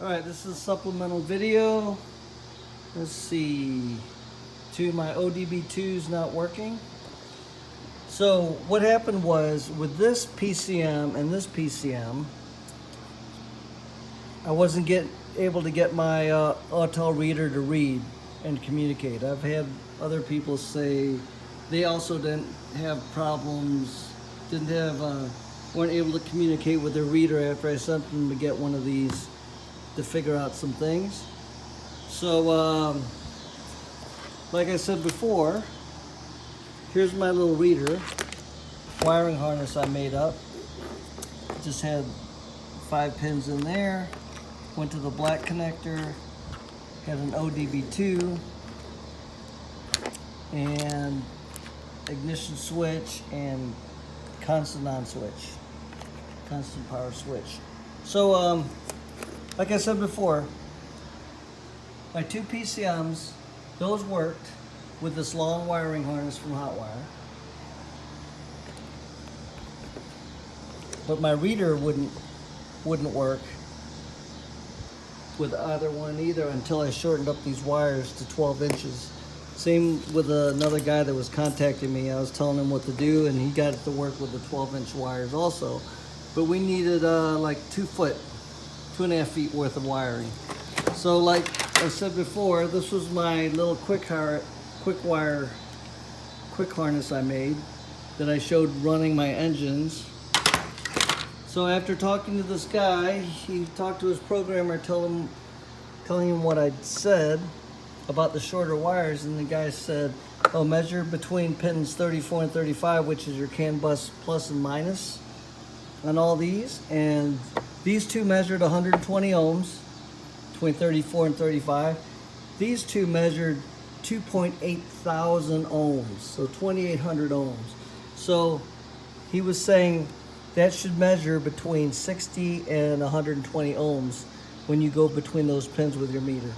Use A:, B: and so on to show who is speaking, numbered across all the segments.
A: Alright, this is a supplemental video. Let's see. My ODB2 is not working. So what happened was with this PCM and this PCM, I wasn't able to get my ODB2 reader to read and communicate. I've had other people say they also didn't have problems, weren't able to communicate with their reader after I sent them to get one of these to figure out some things. So like I said before, here's my little reader wiring harness I made up. Just had 5 pins in there. Went to the black connector, had an ODB2 and ignition switch and constant on switch, constant power switch. So like I said before, my 2 PCMs, those worked with this long wiring harness from Hotwire. But my reader wouldn't work with either one either until I shortened up these wires to 12 inches. Same with another guy that was contacting me. I was telling him what to do and he got it to work with the 12-inch wires also. But we needed like 2.5 feet worth of wiring. So like I said before, this was my little quick harness I made that I showed running my engines. So after talking to this guy, he talked to his programmer, telling him what I'd said about the shorter wires, and the guy said, oh, measure between pins 34 and 35, which is your CAN bus plus and minus on all these. And these two measured 120 ohms between 34 and 35. These two measured 2.8 thousand ohms, so 2,800 ohms. So he was saying that should measure between 60 and 120 ohms when you go between those pins with your meter.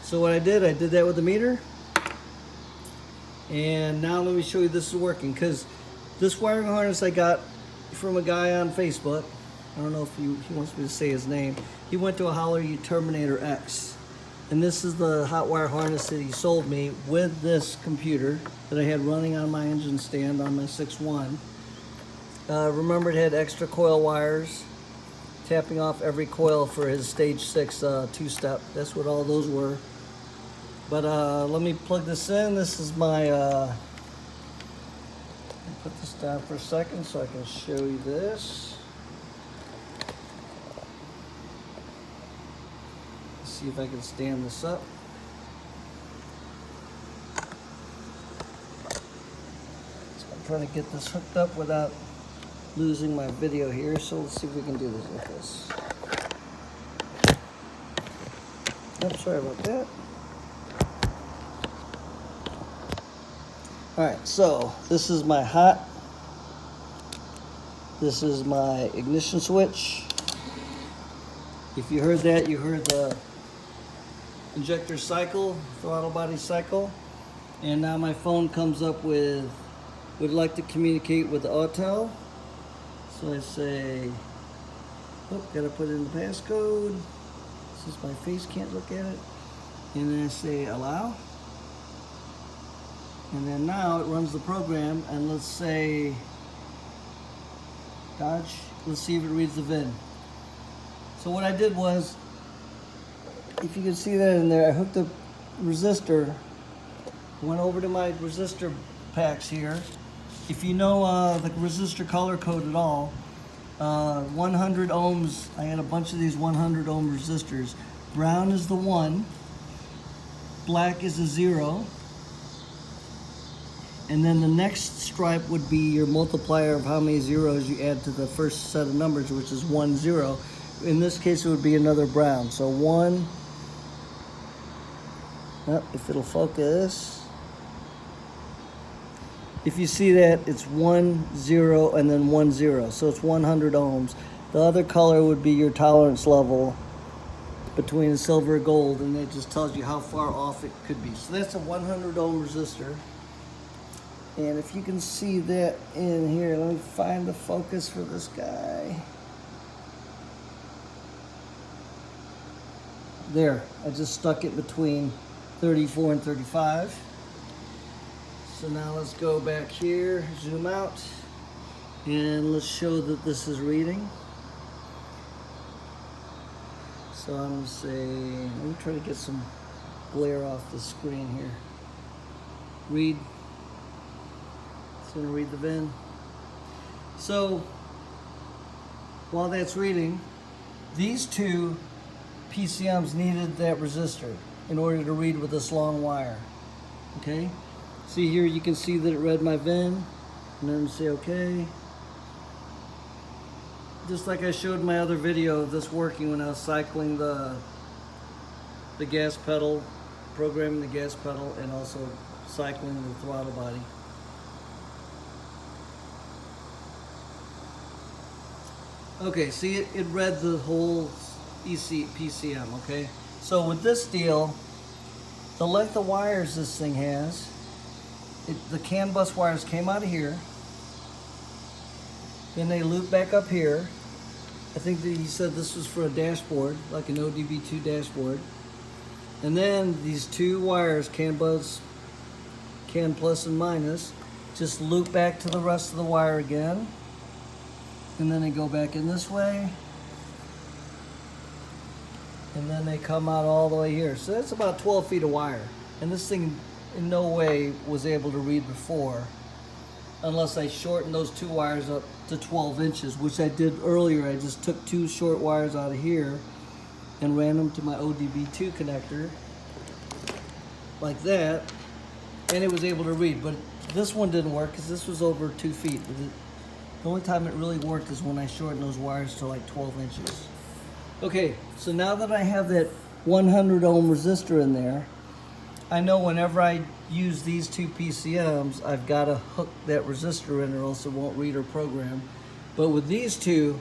A: So what I did that with the meter. And now let me show you this is working, because this wiring harness I got from a guy on Facebook. I don't know if he wants me to say his name. He went to a Holler Terminator X. And this is the hot wire harness that he sold me with this computer that I had running on my engine stand on my 6.1. Remember, it had extra coil wires, tapping off every coil for his stage 6 two-step. That's what all those were. But let me plug this in. This is my, let me put this down for a second so I can show you this. Let's see if I can stand this up. So I'm trying to get this hooked up without losing my video here, so let's see if we can do this with this. Oops, sorry about that. Alright, so this is my hot. This is my ignition switch. If you heard that, you heard the injector cycle, throttle body cycle. And now my phone comes up with, would like to communicate with the ODB2. So I say, oh, gotta put in the passcode. Since my face can't look at it. And then I say allow. And then now it runs the program, and let's say Dodge. Let's see if it reads the VIN. So what I did was, if you can see that in there, I hooked the resistor, went over to my resistor packs here. If you know the resistor color code at all, 100 ohms, I had a bunch of these 100 ohm resistors. Brown is the 1, black is a 0, and then the next stripe would be your multiplier of how many zeros you add to the first set of numbers, which is 1, 0. In this case, it would be another brown. So 1, if it'll focus. If you see that, it's 1, 0, and then 1, 0. So it's 100 ohms. The other color would be your tolerance level between the silver and gold, and it just tells you how far off it could be. So that's a 100 ohm resistor. And if you can see that in here, let me find the focus for this guy. there, I just stuck it between 34 and 35. So now let's go back here, zoom out, and let's show that this is reading. So I'm going to say, let me try to get some glare off the screen here. Read. It's going to read the VIN. So while that's reading, these two PCMs needed that resistor in order to read with this long wire. Okay? See here, you can see that it read my VIN, and then say okay. Just like I showed in my other video of this working when I was cycling the gas pedal, programming the gas pedal, and also cycling the throttle body. Okay, see it read the whole PCM, okay? So with this deal, the length of wires this thing has, the CAN bus wires came out of here, then they loop back up here. I think that he said this was for a dashboard, like an ODB2 dashboard. And then these two wires, CAN bus, CAN plus and minus, just loop back to the rest of the wire again. And then they go back in this way. And then they come out all the way here. So that's about 12 feet of wire. And this thing in no way was able to read before, unless I shortened those two wires up to 12 inches, which I did earlier. I just took two short wires out of here and ran them to my ODB2 connector, like that, and it was able to read. But this one didn't work because this was over 2 feet. The only time it really worked is when I shortened those wires to like 12 inches. Okay, so now that I have that 100 ohm resistor in there, I know whenever I use these two PCMs, I've got to hook that resistor in or else it won't read or program. But with these two,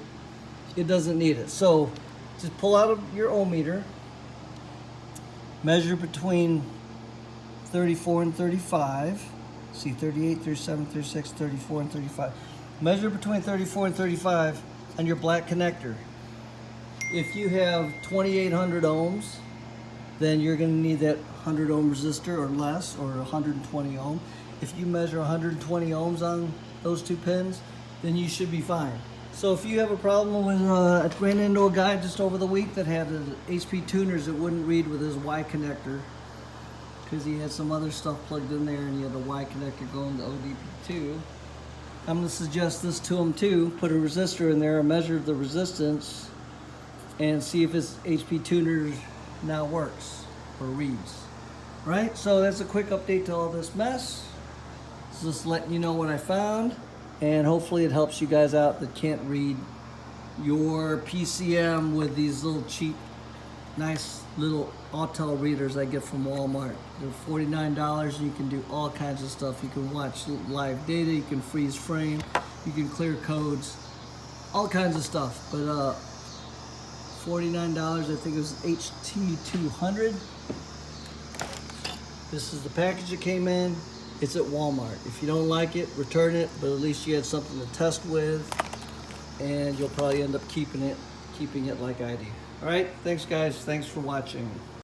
A: it doesn't need it. So just pull out your ohm meter, measure between 34 and 35. See, 38, 37, 36, 34, and 35. Measure between 34 and 35 on your black connector. If you have 2800 ohms, then you're going to need that 100 ohm resistor or less, or 120 ohm. If you measure 120 ohms on those two pins, then you should be fine. So if you have a problem with, I ran into a guy just over the week that had HP tuners that wouldn't read with his Y connector because he had some other stuff plugged in there and he had a Y connector going to ODB2. I'm going to suggest this to him too. Put a resistor in there and measure the resistance and see if his HP tuner now works or reads. Right? So that's a quick update to all this mess. Just letting you know what I found, and hopefully it helps you guys out that can't read your PCM with these little cheap, nice little Autel readers I get from Walmart. They're $49 and you can do all kinds of stuff. You can watch live data, you can freeze frame, you can clear codes, all kinds of stuff. But $49, I think it was HT200. This is the package it came in. It's at Walmart. If you don't like it, return it, but at least you had something to test with, and you'll probably end up keeping it like I do. All right, thanks guys, thanks for watching.